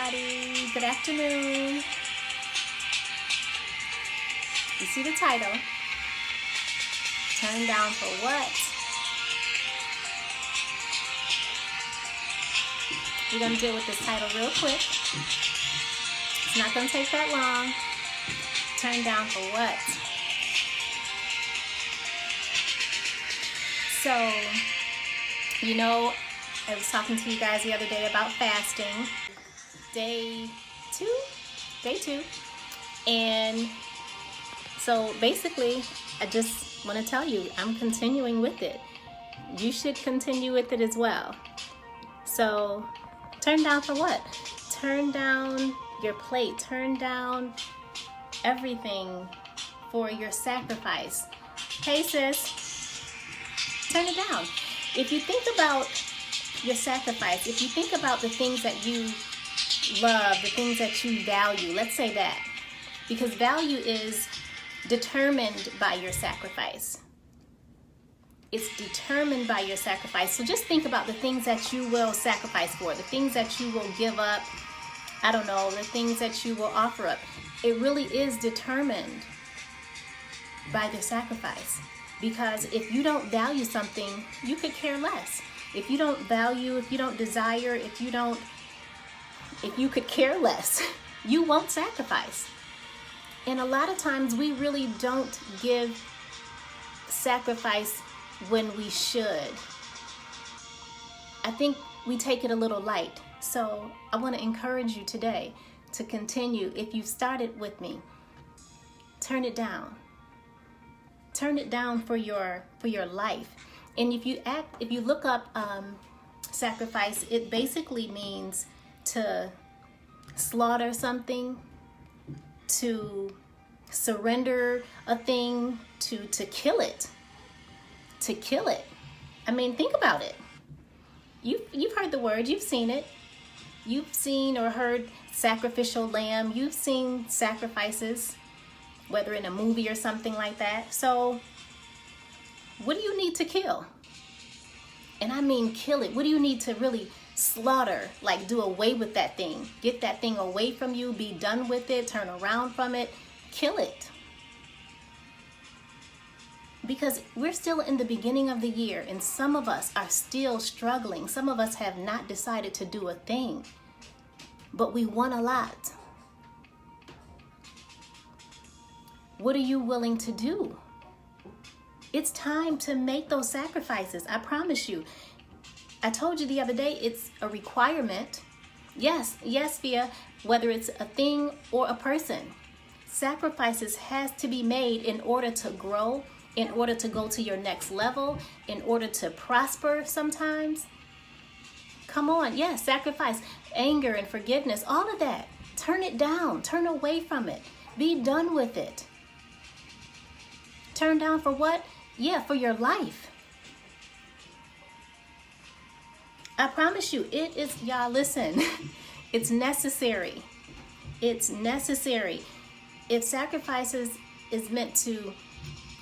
everybody. Good afternoon. You see the title. Turn down for what? We're going to deal with this title real quick. It's not going to take that long. Turn down for what? So, I was talking to you guys the other day about fasting. Day two. And so basically, I just want to tell you, I'm continuing with it. You should continue with it as well. So, turn down for what? Turn down your plate. Turn down everything for your sacrifice. Hey sis, turn it down. If you think about your sacrifice, if you think about the things that you love, the things that you value, let's say that, because value is determined by your sacrifice. It's determined by your sacrifice. So just think about the things that you will sacrifice for, the things that you will give up, the things that you will offer up. It really is determined by the sacrifice. Because if you don't value something, you could care less. If you don't value, if you don't desire, if you could care less, you won't sacrifice. And a lot of times we really don't give sacrifice when we should. I think we take it a little light. So I want to encourage you today to continue. If you've started with me, turn it down. Turn it down for your life. And if you look up sacrifice, it basically means to slaughter something, to surrender a thing, to kill it. To kill it. I mean, think about it. You've heard the word, you've seen it. You've seen or heard sacrificial lamb. You've seen sacrifices, whether in a movie or something like that. So what do you need to kill? And I mean kill it. What do you need to really slaughter? Like do away with that thing. Get that thing away from you. Be done with it. Turn around from it. Kill it. Because we're still in the beginning of the year and some of us are still struggling. Some of us have not decided to do a thing. But we want a lot. What are you willing to do? It's time to make those sacrifices. I promise you. I told you the other day, it's a requirement. Yes, Fia, whether it's a thing or a person. Sacrifices has to be made in order to grow, in order to go to your next level, in order to prosper sometimes. Come on, yes, sacrifice, anger and forgiveness, all of that. Turn it down, turn away from it. Be done with it. Turn down for what? Yeah, for your life. I promise you, it is, y'all listen, it's necessary. It's necessary. If sacrifices is meant to,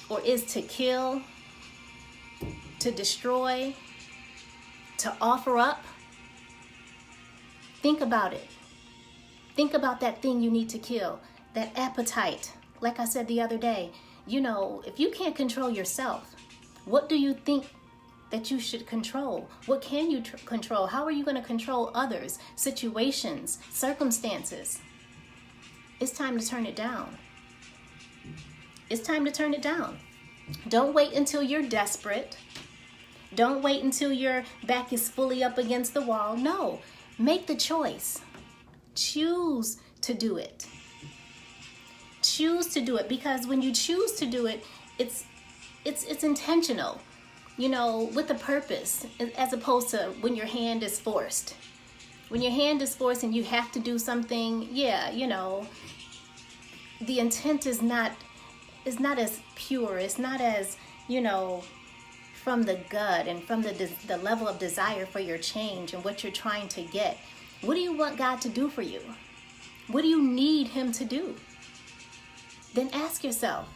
or is to kill, to destroy, to offer up, think about it. Think about that thing you need to kill, that appetite. Like I said the other day, if you can't control yourself, what do you think that you should control? What can you control? How are you going to control others, situations, circumstances? It's time to turn it down. It's time to turn it down. Don't wait until you're desperate. Don't wait until your back is fully up against the wall. No, make the choice. Choose to do it. Choose to do it, because when you choose to do it, it's intentional, with a purpose, as opposed to when your hand is forced. When your hand is forced and you have to do something, the intent is not as pure. It's not as, from the gut and from the level of desire for your change and what you're trying to get. What do you want God to do for you? What do you need Him to do? Then ask yourself,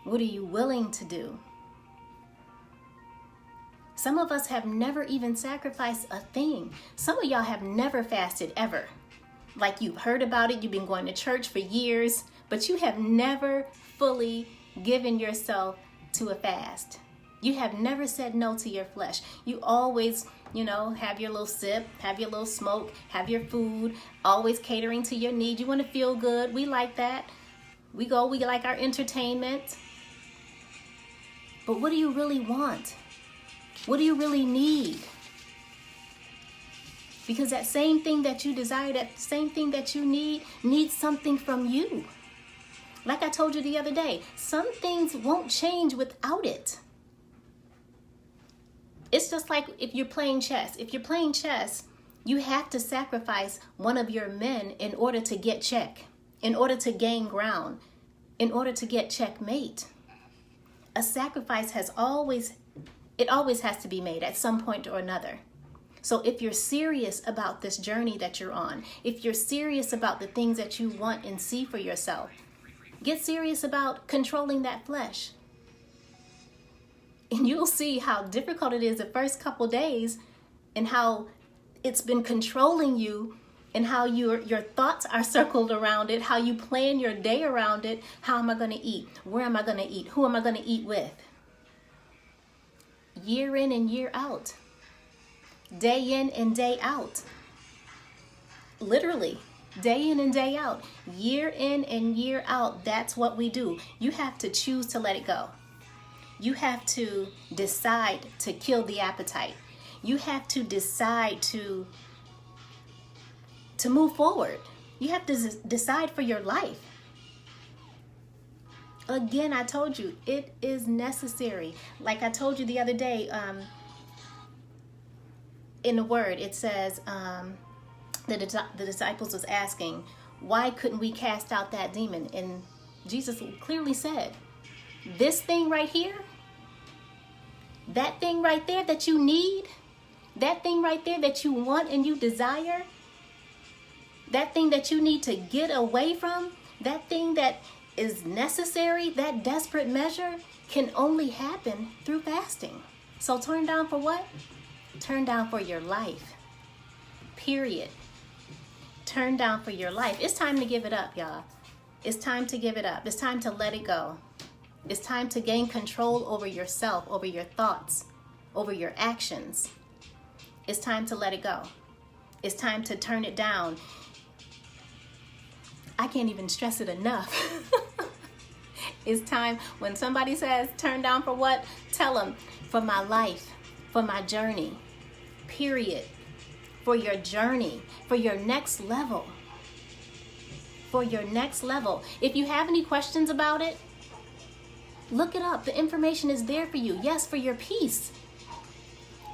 what are you willing to do? Some of us have never even sacrificed a thing. Some of y'all have never fasted ever. like you've heard about it, you've been going to church for years, but you have never fully given yourself to a fast. You have never said no to your flesh. You always, have your little sip, have your little smoke, have your food, always catering to your need. You want to feel good. We like that. We like our entertainment. But what do you really want? What do you really need? Because that same thing that you desire, that same thing that you need, needs something from you. Like I told you the other day, some things won't change without it. It's just like if you're playing chess. If you're playing chess, you have to sacrifice one of your men in order to get check, in order to gain ground, in order to get checkmate. A sacrifice always has to be made at some point or another. So if you're serious about this journey that you're on, if you're serious about the things that you want and see for yourself, get serious about controlling that flesh. And you'll see how difficult it is the first couple days, and how it's been controlling you, and how your thoughts are circled around it, how you plan your day around it. How am I going to eat? Where am I going to eat? Who am I going to eat with? Year in and year out. Day in and day out. Literally, day in and day out. Year in and year out. That's what we do. You have to choose to let it go. You have to decide to kill the appetite. You have to decide to move forward. You have to decide for your life. Again, I told you, it is necessary. Like I told you the other day, in the word, it says, the disciples was asking, why couldn't we cast out that demon? And Jesus clearly said, this thing right here, that thing right there that you need, that thing right there that you want and you desire, that thing that you need to get away from, that thing that is necessary, that desperate measure, can only happen through fasting. So turn down for what? Turn down for your life. Period. Turn down for your life. It's time to give it up, y'all. It's time to give it up. It's time to let it go. It's time to gain control over yourself, over your thoughts, over your actions. It's time to let it go. It's time to turn it down. I can't even stress it enough. It's time, when somebody says turn down for what? Tell them, for my life, for my journey, period. For your journey, for your next level. For your next level. If you have any questions about it, look it up. The information is there for you. Yes, for your peace.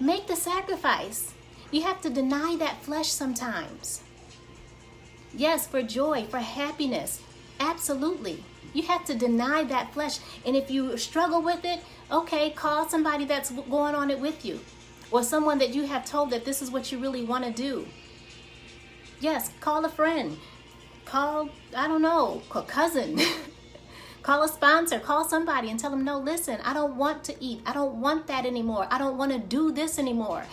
Make the sacrifice. You have to deny that flesh sometimes. Yes, for joy, for happiness. Absolutely. You have to deny that flesh. And if you struggle with it, okay, call somebody that's going on it with you. Or someone that you have told that this is what you really want to do. Yes, call a friend. Call, I don't know, a cousin. Call a sponsor, call somebody and tell them, no, listen, I don't want to eat. I don't want that anymore. I don't want to do this anymore.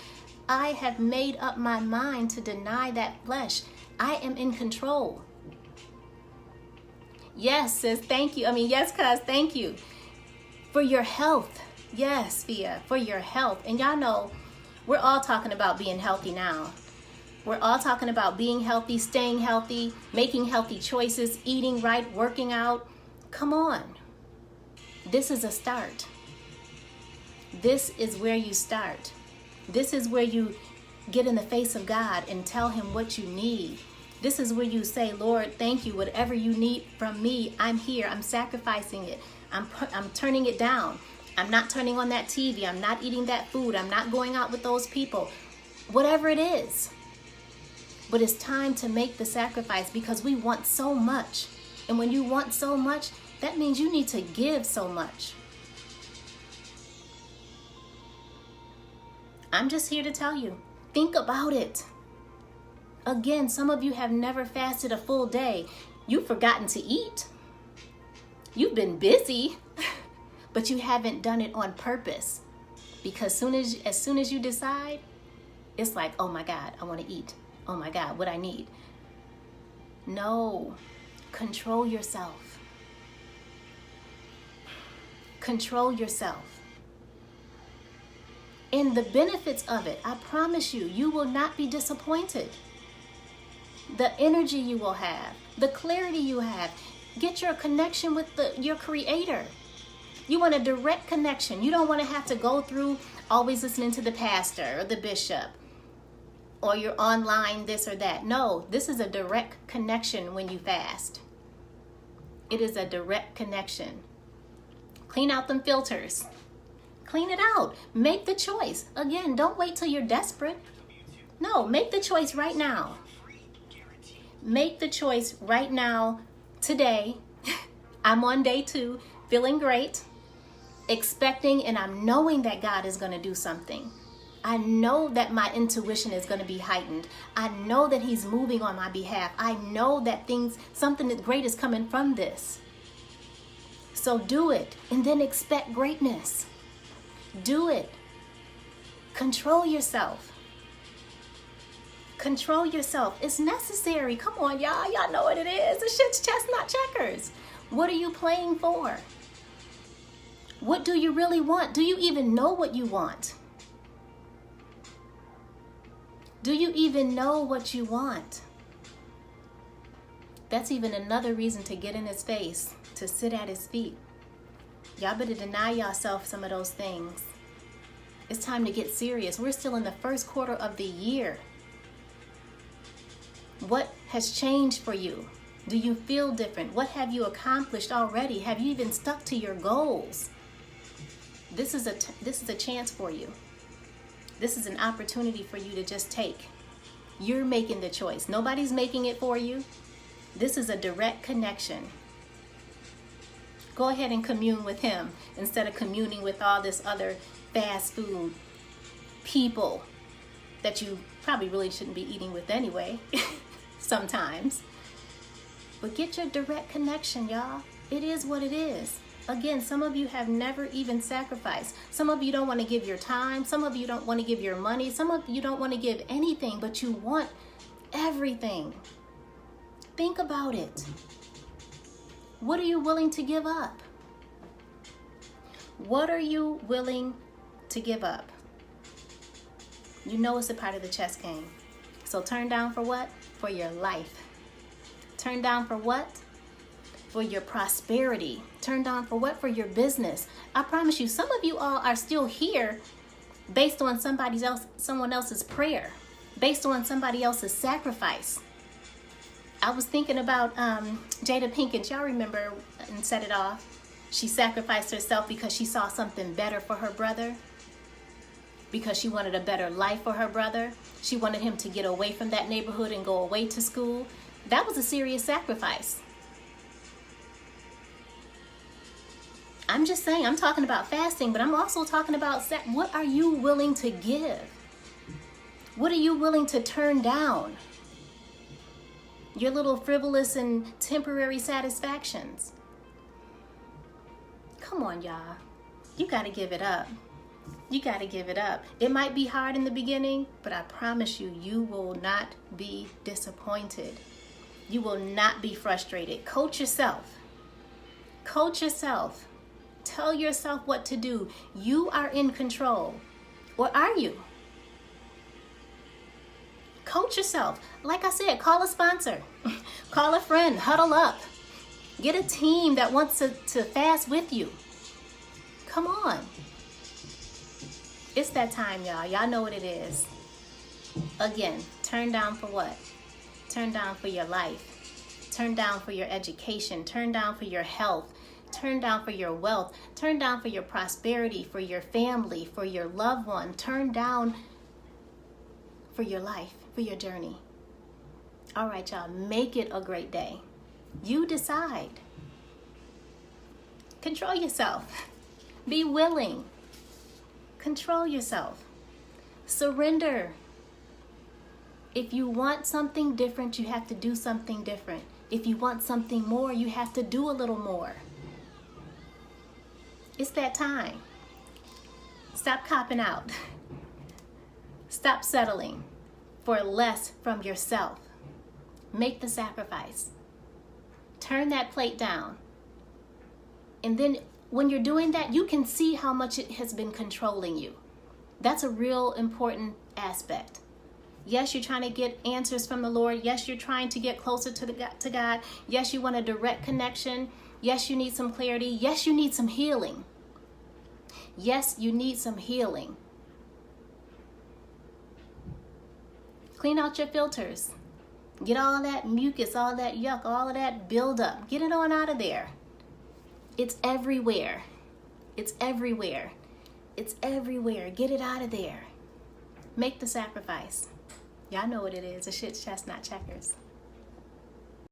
I have made up my mind to deny that flesh. I am in control. Yes, sis, thank you. Yes, cuz, thank you. For your health. Yes, Fia, for your health. And y'all know, we're all talking about being healthy now. We're all talking about being healthy, staying healthy, making healthy choices, eating right, working out. Come on. This is a start. This is where you start. This is where you get in the face of God and tell him what you need. This is where you say, Lord, thank you. Whatever you need from me, I'm here. I'm sacrificing it. I'm turning it down. I'm not turning on that TV. I'm not eating that food. I'm not going out with those people. Whatever it is. But it's time to make the sacrifice because we want so much. And when you want so much, that means you need to give so much. I'm just here to tell you, think about it. Again, some of you have never fasted a full day. You've forgotten to eat. You've been busy, but you haven't done it on purpose. Because as soon as you decide, it's like, oh my God, I want to eat. Oh my God, what I need. No, control yourself. Control yourself. And the benefits of it, I promise you, you will not be disappointed. The energy you will have, the clarity you have, get your connection with your creator. You want a direct connection. You don't want to have to go through always listening to the pastor or the bishop or your online this or that. No, this is a direct connection when you fast. It is a direct connection. Clean out them filters. Clean it out. Make the choice. Again, don't wait till you're desperate. No, make the choice right now. Make the choice right now, today. I'm on day 2, feeling great, expecting, and I'm knowing that God is going to do something. I know that my intuition is going to be heightened. I know that he's moving on my behalf. I know that something great is coming from this. So do it and then expect greatness. Do it. Control yourself. Control yourself. It's necessary. Come on, y'all. Y'all know what it is. It's shit's chestnut checkers. What are you playing for? What do you really want? Do you even know what you want? Do you even know what you want? That's even another reason to get in his face, to sit at his feet. Y'all better deny yourself some of those things. It's time to get serious. We're still in the first quarter of the year. What has changed for you? Do you feel different? What have you accomplished already? Have you even stuck to your goals? This is a chance for you. This is an opportunity for you to just take. You're making the choice. Nobody's making it for you. This is a direct connection. Go ahead and commune with him instead of communing with all this other fast food people that you probably really shouldn't be eating with anyway, sometimes. But get your direct connection, y'all. It is what it is. Again, some of you have never even sacrificed. Some of you don't want to give your time. Some of you don't want to give your money. Some of you don't want to give anything, but you want everything. Think about it. What are you willing to give up? What are you willing to give up? You know it's a part of the chess game. So turn down for what? For your life. Turn down for what? For your prosperity. Turn down for what? For your business. I promise you, some of you all are still here based on someone else's prayer, based on somebody else's sacrifice. I was thinking about Jada Pinkett. Y'all remember and Set It Off? She sacrificed herself because she saw something better for her brother, because she wanted a better life for her brother. She wanted him to get away from that neighborhood and go away to school. That was a serious sacrifice. I'm just saying, I'm talking about fasting, but I'm also talking about what are you willing to give? What are you willing to turn down? Your little frivolous and temporary satisfactions. Come on, y'all. You got to give it up. You got to give it up. It might be hard in the beginning, but I promise you, you will not be disappointed. You will not be frustrated. Coach yourself. Coach yourself. Tell yourself what to do. You are in control. Or are you? Coach yourself. Like I said, call a sponsor. Call a friend. Huddle up. Get a team that wants to fast with you. Come on. It's that time, y'all. Y'all know what it is. Again, turn down for what? Turn down for your life. Turn down for your education. Turn down for your health. Turn down for your wealth. Turn down for your prosperity, for your family, for your loved one. Turn down for your life, for your journey. All right, y'all. Make it a great day. You decide. Control yourself. Be willing. Control yourself. Surrender. If you want something different, you have to do something different. If you want something more, you have to do a little more. It's that time. Stop copping out. Stop settling for less from yourself. Make the sacrifice. Turn that plate down. And then when you're doing that, you can see how much it has been controlling you. That's a real important aspect. Yes, you're trying to get answers from the Lord. Yes, you're trying to get closer to God. Yes, you want a direct connection. Yes, you need some clarity. Yes, you need some healing. Yes, you need some healing. Clean out your filters. Get all that mucus, all that yuck, all of that buildup. Get it on out of there. It's everywhere. It's everywhere. It's everywhere. Get it out of there. Make the sacrifice. Y'all know what it is. A shit chestnut checkers.